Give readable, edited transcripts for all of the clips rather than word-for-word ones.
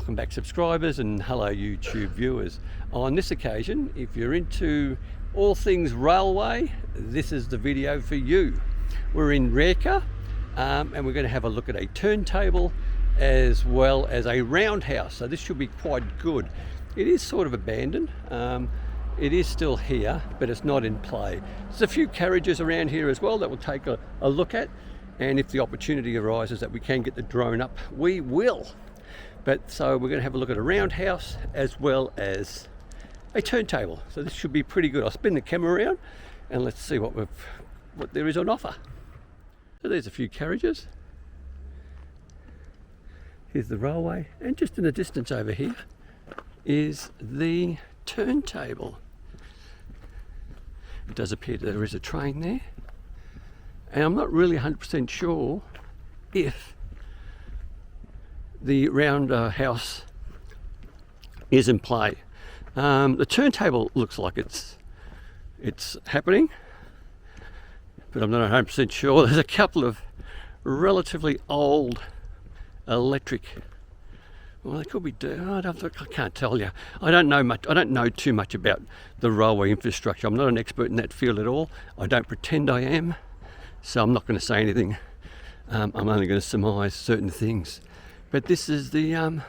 welcome back subscribers, and hello YouTube viewers. On this occasion, if you're into all things railway, this is the video for you. We're in Rijeka and we're going to have a look at a turntable as well as a roundhouse, so this should be quite good. It is sort of abandoned, it is still here but it's not in play. There's a few carriages around here as well that we'll take a look at, and if the opportunity arises that we can get the drone up, we will. But so we're going to have a look at a roundhouse as well as a turntable. So this should be pretty good. I'll spin the camera around and let's see what there is on offer. So there's a few carriages. Here's the railway, and just in the distance over here is the turntable. It does appear that there is a train there, and I'm not really 100% sure if the roundhouse is in play. The turntable looks like it's happening, but I'm not 100% sure. There's a couple of relatively old electric, well, they could be, I can't tell you. I don't know too much about the railway infrastructure. I'm not an expert in that field at all. I don't pretend I am, so I'm not going to say anything. I'm only going to surmise certain things. But this is the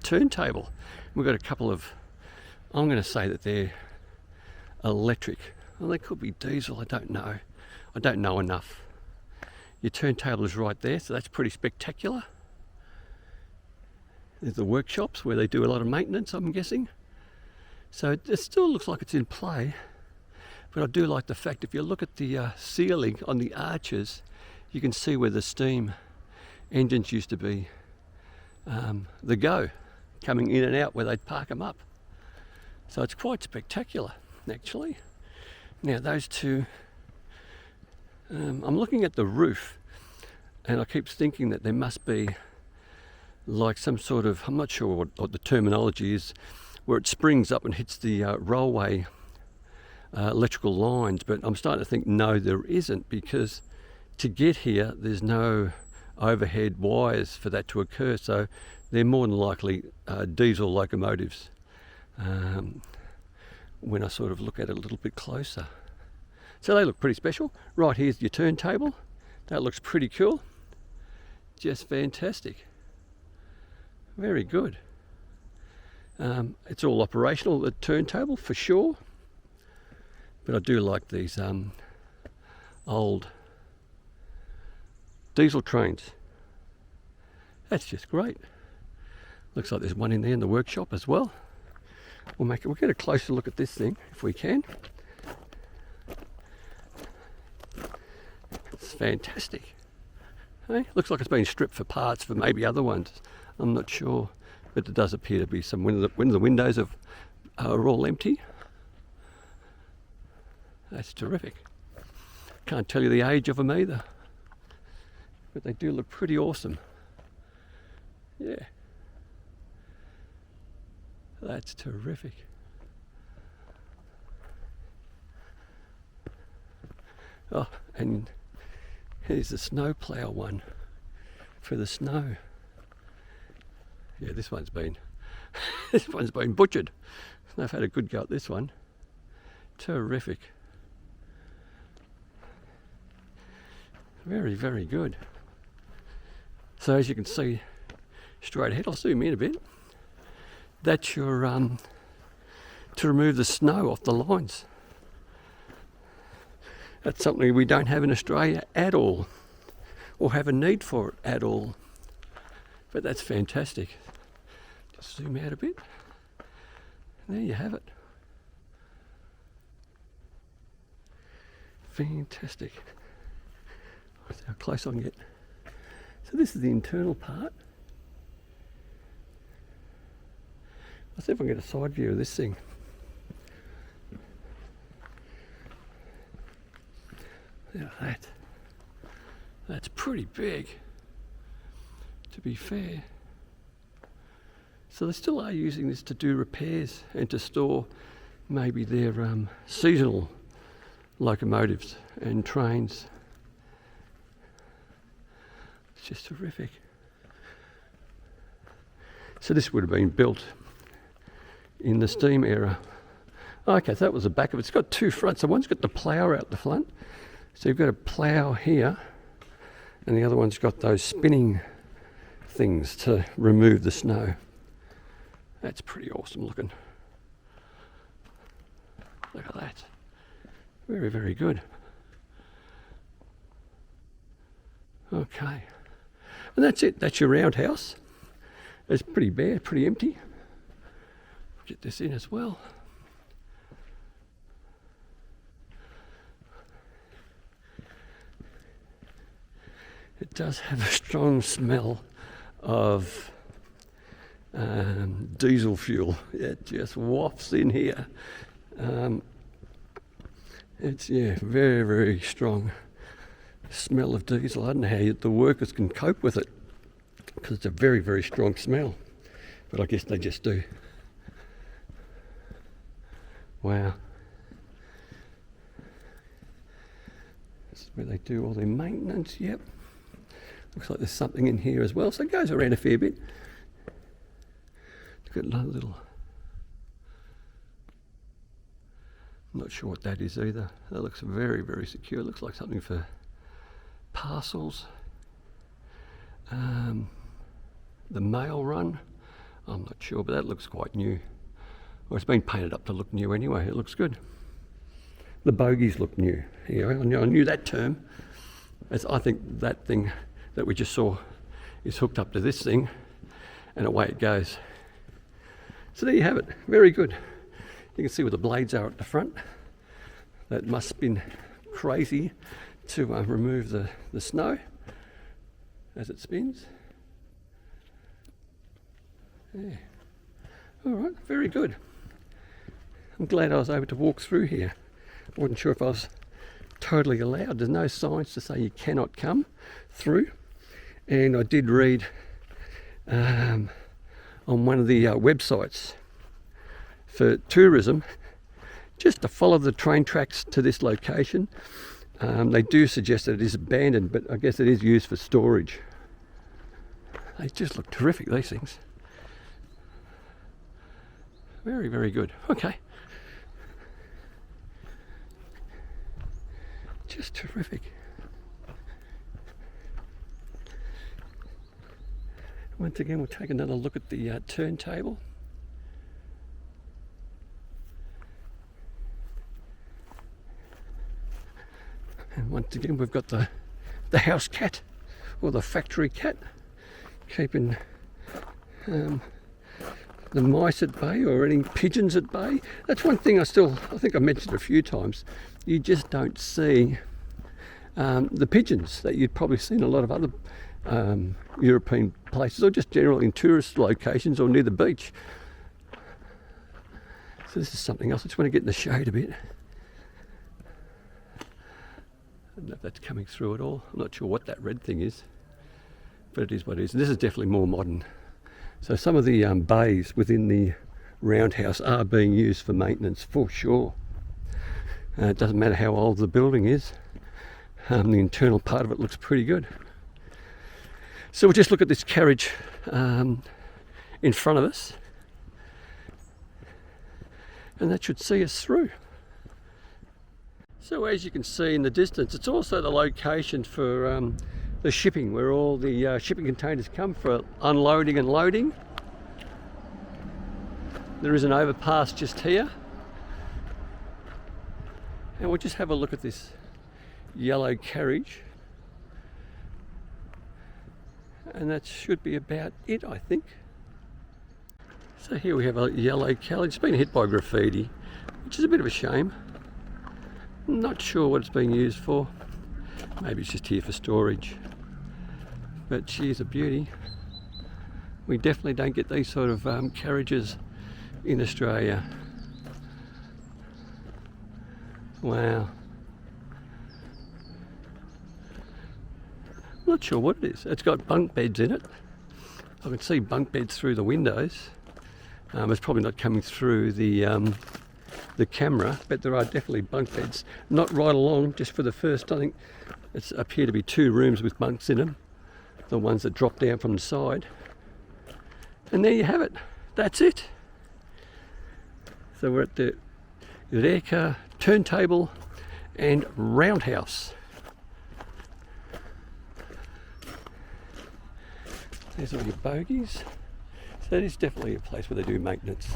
turntable. We've got a couple of, I'm going to say that they're electric. Well, they could be diesel, I don't know. I don't know enough. Your turntable is right there, so that's pretty spectacular. There's the workshops where they do a lot of maintenance, I'm guessing. So it still looks like it's in play, but I do like the fact if you look at the ceiling on the arches, you can see where the steam engines used to be. The go coming in and out where they'd park them up. So it's quite spectacular actually. Now those two, I'm looking at the roof and I keep thinking that there must be like some sort of, I'm not sure what the terminology is, where it springs up and hits the railway electrical lines, but I'm starting to think no, there isn't, because to get here there's no overhead wires for that to occur, so they're more than likely diesel locomotives when I sort of look at it a little bit closer. So they look pretty special. Right, here's your turntable. That looks pretty cool. Just fantastic. Very good. It's all operational, the turntable, for sure. But I do like these old diesel trains. That's just great. Looks like there's one in there in the workshop as well. We'll get a closer look at this thing if we can. It's fantastic. Hey, looks like it's been stripped for parts for maybe other ones. I'm not sure, but there does appear to be some when the windows are all empty. That's terrific. Can't tell you the age of them either, but they do look pretty awesome. Yeah, that's terrific. Oh, and here's the snowplow one for the snow. Yeah, this one's been butchered. They've had a good go at this one. Terrific. Very, very good. So as you can see straight ahead, I'll zoom in a bit. That's your to remove the snow off the lines. That's something we don't have in Australia at all, or have a need for it at all. But that's fantastic. Just zoom out a bit. There you have it. Fantastic. That's how close I can get. So this is the internal part. Let's see if I can get a side view of this thing. Look at that. That's pretty big, to be fair. So they still are using this to do repairs and to store maybe their seasonal locomotives and trains. It's just terrific. So this would have been built in the steam era. Okay, so that was the back of it. It's got two fronts. So one's got the plough out the front. So you've got a plough here, and the other one's got those spinning things to remove the snow. That's pretty awesome looking. Look at that. Very, very good. Okay. And that's it. That's your roundhouse. It's pretty bare, pretty empty. Get this in as well. It does have a strong smell of diesel fuel. It just wafts in here. It's, yeah, very, very strong smell of diesel. I don't know how the workers can cope with it, because it's a very, very strong smell. But I guess they just do. Wow. This is where they do all their maintenance, yep. Looks like there's something in here as well, so it goes around a fair bit. It's got another little... I'm not sure what that is either. That looks very, very secure. It looks like something for parcels. The mail run, I'm not sure, but that looks quite new. Well, it's been painted up to look new anyway. It looks good. The bogies look new. Yeah, I knew that term. I think that thing that we just saw is hooked up to this thing, and away it goes. So there you have it. Very good. You can see where the blades are at the front. That must spin crazy to remove the snow as it spins. Yeah. All right, very good. I'm glad I was able to walk through here. I wasn't sure if I was totally allowed. There's no signs to say you cannot come through. And I did read on one of the websites for tourism, just to follow the train tracks to this location. They do suggest that it is abandoned, but I guess it is used for storage. They just look terrific, these things. Very, very good. Okay. Just terrific. Once again, we'll take another look at the turntable. And once again, we've got the house cat, or the factory cat, keeping the mice at bay, or any pigeons at bay. That's one thing I think I mentioned a few times. You just don't see the pigeons that you'd probably see in a lot of other European places, or just generally in tourist locations or near the beach. So this is something else. I just want to get in the shade a bit. I don't know if that's coming through at all. I'm not sure what that red thing is, but it is what it is. And this is definitely more modern. So some of the bays within the roundhouse are being used for maintenance for sure. It doesn't matter how old the building is. The internal part of it looks pretty good. So we'll just look at this carriage in front of us, and that should see us through. So as you can see in the distance, it's also the location for the shipping, where all the shipping containers come for unloading and loading. There is an overpass just here, and we'll just have a look at this yellow carriage, and that should be about it, I think. So here we have a yellow carriage. It's been hit by graffiti, which is a bit of a shame. Not sure what it's being used for. Maybe it's just here for storage. But she's a beauty. We definitely don't get these sort of carriages in Australia. Wow. Not sure what it is. It's got bunk beds in it. I can see bunk beds through the windows. It's probably not coming through the camera, but there are definitely bunk beds. Not right along, just for the first, I think it's appear to be 2 rooms with bunks in them. The ones that drop down from the side. And there you have it. That's it. So we're at the Rijeka, Turntable and Roadhouse. There's all your bogies. So that is definitely a place where they do maintenance.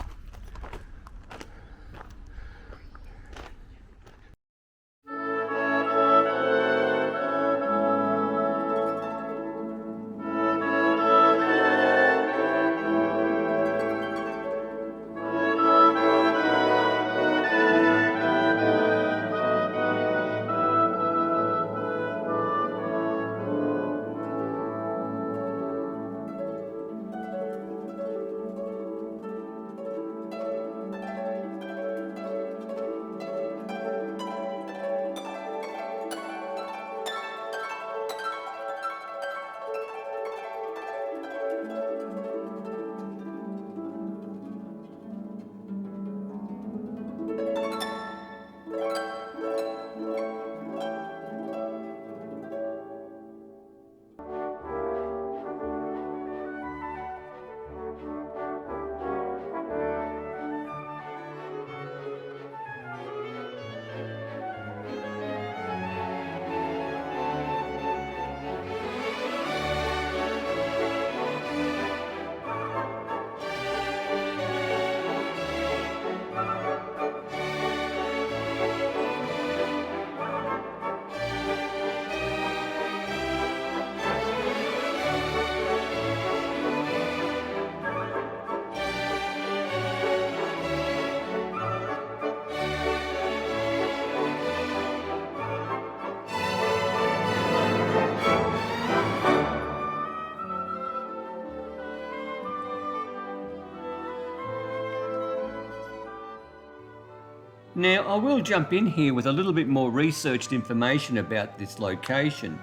Now, I will jump in here with a little bit more researched information about this location.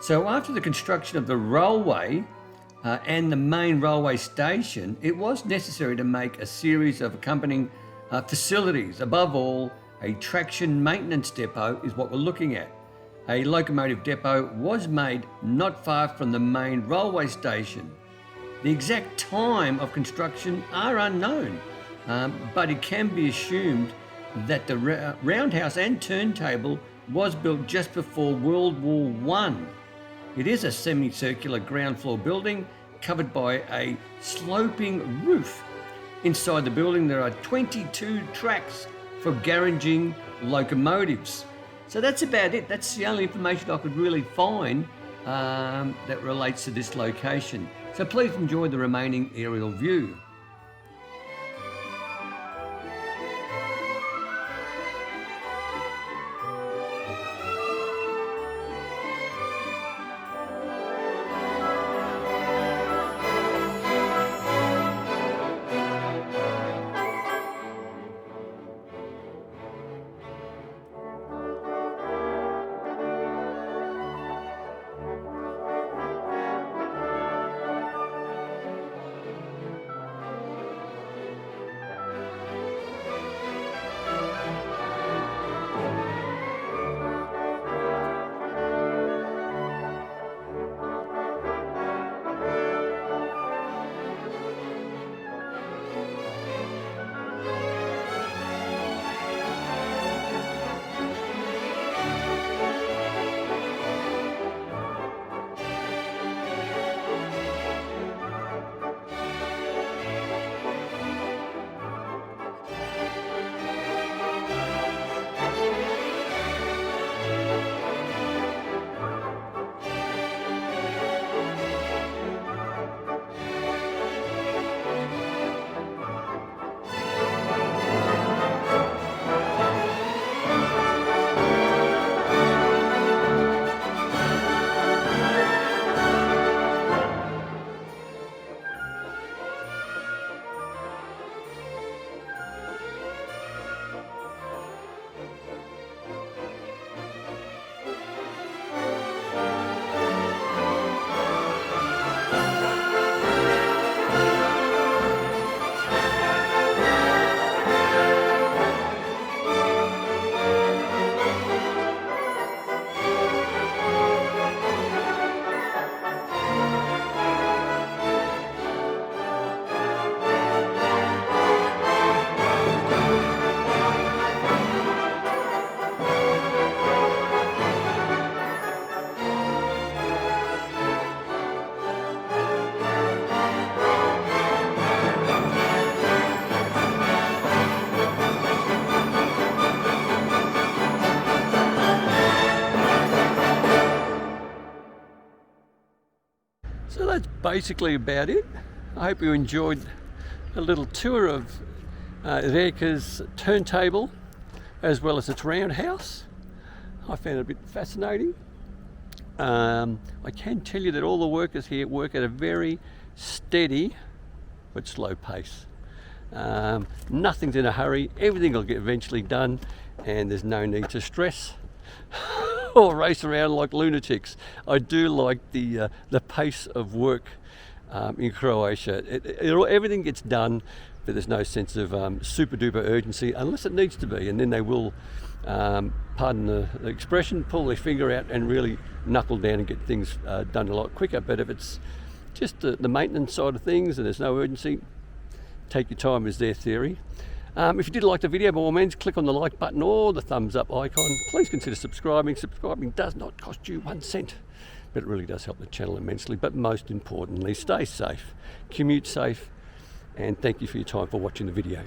So after the construction of the railway and the main railway station, it was necessary to make a series of accompanying facilities. Above all, a traction maintenance depot is what we're looking at. A locomotive depot was made not far from the main railway station. The exact time of construction are unknown, but it can be assumed that the roundhouse and turntable was built just before World War I. It is a semicircular ground floor building covered by a sloping roof. Inside the building there are 22 tracks for garaging locomotives. So that's about it. That's the only information I could really find that relates to this location. So please enjoy the remaining aerial view. basically about it. I hope you enjoyed a little tour of Rijeka's Turntable as well as its Roadhouse. I found it a bit fascinating. I can tell you that all the workers here work at a very steady but slow pace. Nothing's in a hurry, everything will get eventually done, and there's no need to stress or race around like lunatics. I do like the pace of work in Croatia. Everything gets done, but there's no sense of super duper urgency unless it needs to be, and then they will, pardon the expression, pull their finger out and really knuckle down and get things done a lot quicker. But if it's just the maintenance side of things and there's no urgency, take your time is their theory. If you did like the video, by all means click on the like button or the thumbs up icon. Please consider subscribing. Subscribing does not cost you 1 cent, but it really does help the channel immensely. But most importantly, stay safe, commute safe, and thank you for your time for watching the video.